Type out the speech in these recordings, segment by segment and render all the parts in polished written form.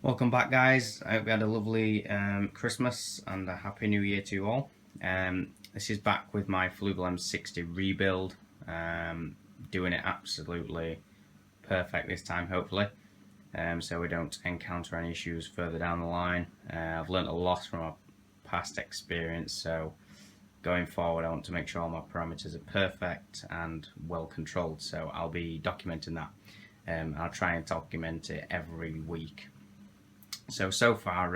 Welcome back, guys. I hope you had a lovely Christmas and a happy new year to you all. This is back with my Fluval M60 rebuild, doing it absolutely perfect this time, hopefully, so we don't encounter any issues further down the line. I've learnt a lot from our past experience, so going forward I want to make sure all my parameters are perfect and well controlled, so I'll be documenting that. I'll try and document it every week. So far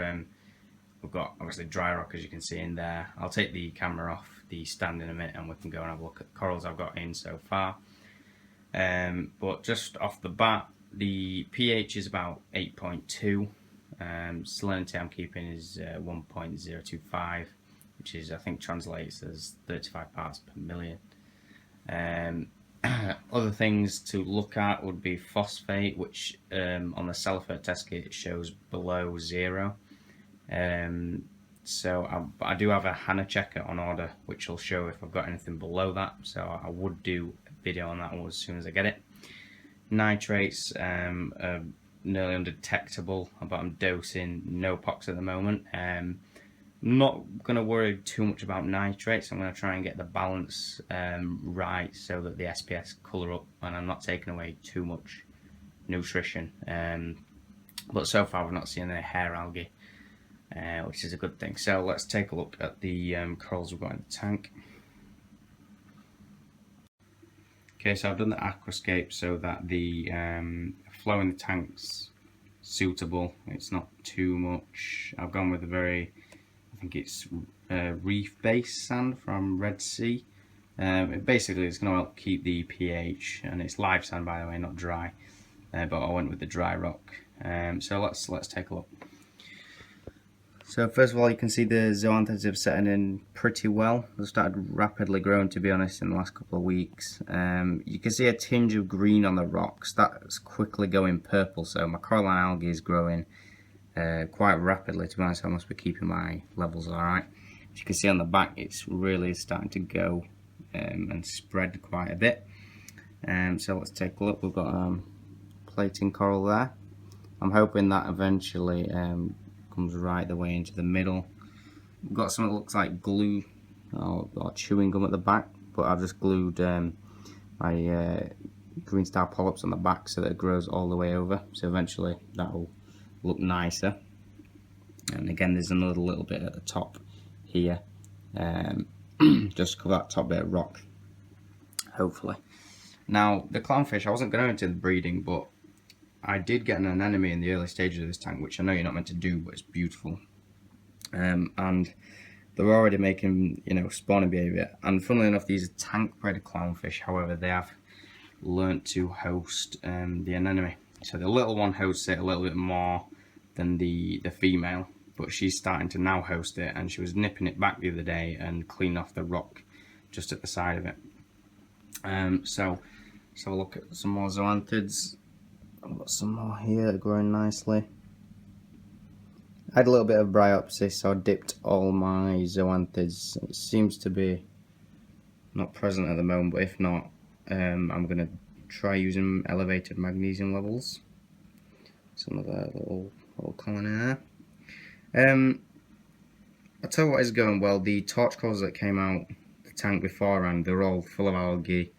we've got obviously dry rock, as you can see in there. I'll take the camera off the stand in a minute and we can go and have a look at the corals I've got in so far. But just off the bat, the pH is about 8.2. Salinity I'm keeping is 1.025, which is, I think, translates as 35 parts per million. Other things to look at would be phosphate, which on the Salifert test kit it shows below 0. So I do have a Hannah checker on order, which will show if I've got anything below that. So I would do a video on that one as soon as I get it. Nitrates are nearly undetectable, but I'm dosing no pox at the moment. I'm not going to worry too much about nitrates. I'm going to try and get the balance right so that the SPS colour up and I'm not taking away too much nutrition. But so far we've not seen any hair algae, which is a good thing. So let's take a look at the corals we've got in the tank. Okay, so I've done the aquascape so that the flow in the tank's suitable. It's not too much. I've gone with a very, I think it's REEF based sand from Red Sea. Basically it's going to help keep the pH, and it's live sand, by the way, not dry, but I went with the dry rock. So let's take a look. So first of all, you can see the zoanthids have settled in pretty well. They've started rapidly growing, to be honest, in the last couple of weeks. You can see a tinge of green on the rocks. That's quickly going purple, so my coralline algae is growing quite rapidly. To be honest, I must be keeping my levels alright. As you can see on the back, it's really starting to go and spread quite a bit. So let's take a look. We've got plating coral there. I'm hoping that eventually comes right the way into the middle. We've got something that looks like glue or chewing gum at the back, but I've just glued my green star polyps on the back so that it grows all the way over. So eventually that will look nicer. And again, there's another little bit at the top here, just to cover that top bit of rock, hopefully. Now the clownfish, I wasn't going into the breeding, but I did get an anemone in the early stages of this tank, which I know you're not meant to do, but it's beautiful. And they're already making, spawning behaviour. And funnily enough, these are tank bred clownfish. However, they have learnt to host the anemone. So the little one hosts it a little bit more than the female, but she's starting to now host it, and she was nipping it back the other day and cleaned off the rock just at the side of it. So let's have a look at some more zoanthids. I've got some more here that are growing nicely. I had a little bit of bryopsis, so I dipped all my zoanthids. It seems to be not present at the moment, but if not, I'm going to try using elevated magnesium levels. Some of the little colony there. I'll tell you what is going well. The torch corals that came out the tank beforehand, they're all full of algae,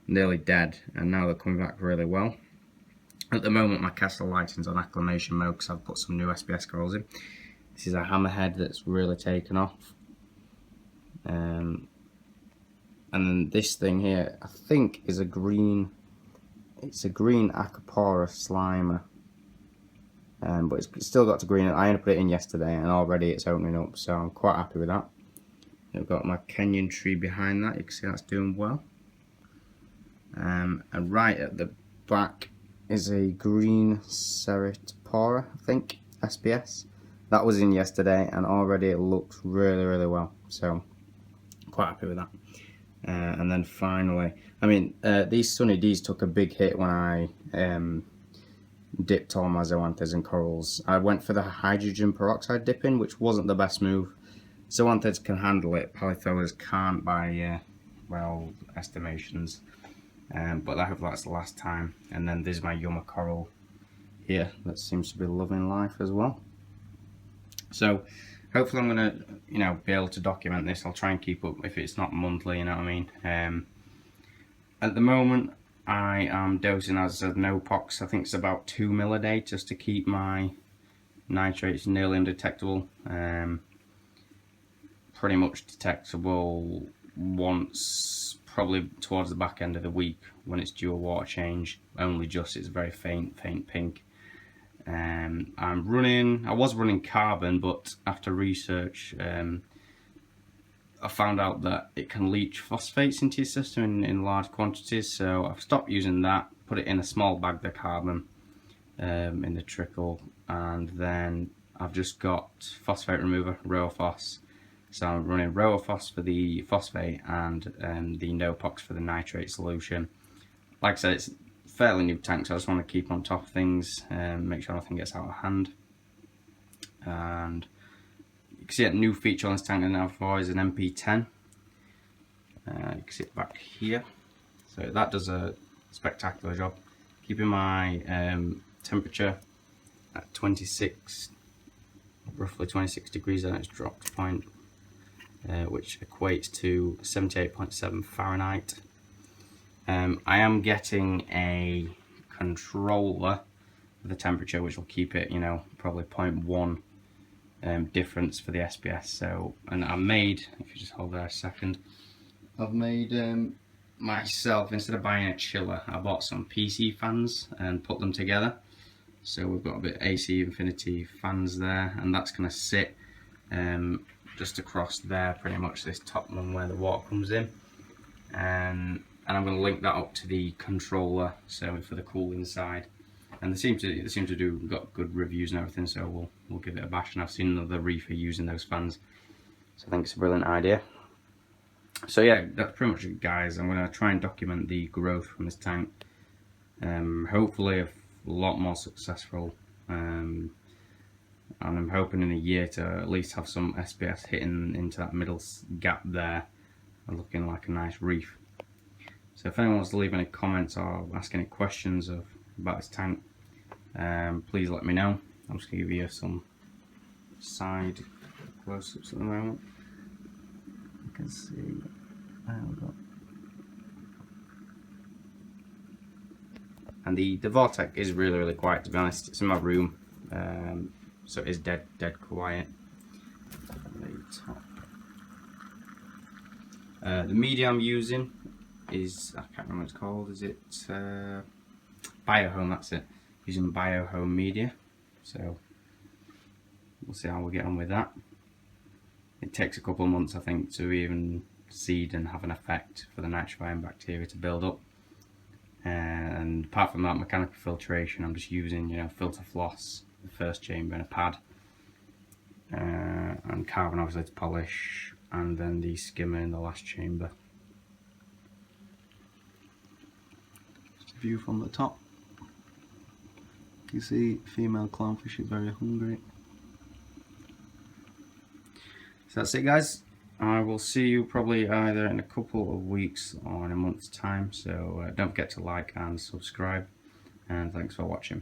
nearly dead, and now they're coming back really well. At the moment, my castle lighting's on acclimation mode because I've put some new SPS corals in. This is a hammerhead that's really taken off. And then this thing here, I think, is a green. It's a green Acropora Slimer. But it's still got to green. I only put it in yesterday, and already it's opening up, so I'm quite happy with that. I've got my Kenyan tree behind that. You can see that's doing well. And right at the back is a green Ceratopora, I think, SPS. That was in yesterday, and already it looks really well. So quite happy with that. And then finally, I mean, these Sunny D's took a big hit when I dipped all my zoanthids and corals. I went for the hydrogen peroxide dipping, which wasn't the best move. Zoanthids can handle it, polythoas can't by well estimations. But I hope that's the last time. And then there's my Yuma coral here that seems to be loving life as well. So hopefully I'm gonna, you know, be able to document this. I'll try and keep up if it's not monthly, you know what I mean. At the moment I am dosing, as I said, no pox. I think it's about 2 ml a day just to keep my nitrates nearly undetectable. Pretty much detectable once, probably towards the back end of the week when it's due a water change. Only just, it's very faint pink. I was running carbon, but after research I found out that it can leach phosphates into your system in large quantities, so I've stopped using that, put it in a small bag, the carbon, in the trickle, and then I've just got phosphate remover, Roaphos. So I'm running Roaphos for the phosphate and the Nopox for the nitrate solution. Like I said, it's a fairly new tank, so I just want to keep on top of things, make sure nothing gets out of hand. And you can see a new feature on this tank now for is an MP10. You can see it back here. So that does a spectacular job, keeping my temperature at 26, roughly 26 degrees, and it's dropped point, which equates to 78.7 Fahrenheit. I am getting a controller for the temperature, which will keep it, you know, probably 0.1 difference for the SPS. So, and I made, if you just hold there a second, I've made myself, instead of buying a chiller, I bought some PC fans and put them together. So we've got a bit AC infinity fans there, and that's going to sit just across there, pretty much this top one where the water comes in. And I'm going to link that up to the controller, so for the cooling side. And they seem to do, got good reviews and everything, so we'll give it a bash. And I've seen another reefer using those fans, so I think it's a brilliant idea. So yeah, that's pretty much it, guys. I'm going to try and document the growth from this tank. Hopefully a lot more successful, and I'm hoping in a year to at least have some SPS hitting into that middle gap there and looking like a nice reef. So if anyone wants to leave any comments or ask any questions about this tank, please let me know. I'm just going to give you some side close-ups at the moment. You can see and the Vortec is really quiet, to be honest. It's in my room, so it is dead quiet. The media I'm using is, I can't remember what it's called, is it Biohome, that's it. Using Biohome media, so we'll see how we get on with that. It takes a couple of months, I think, to even seed and have an effect for the nitrifying bacteria to build up. And apart from that, mechanical filtration, I'm just using, you know, filter floss, the first chamber, and a pad, and carbon obviously to polish, and then the skimmer in the last chamber. Just a view from the top. You see female clownfish is very hungry. So that's it, guys. I will see you probably either in a couple of weeks or in a month's time. So don't forget to like and subscribe, and thanks for watching.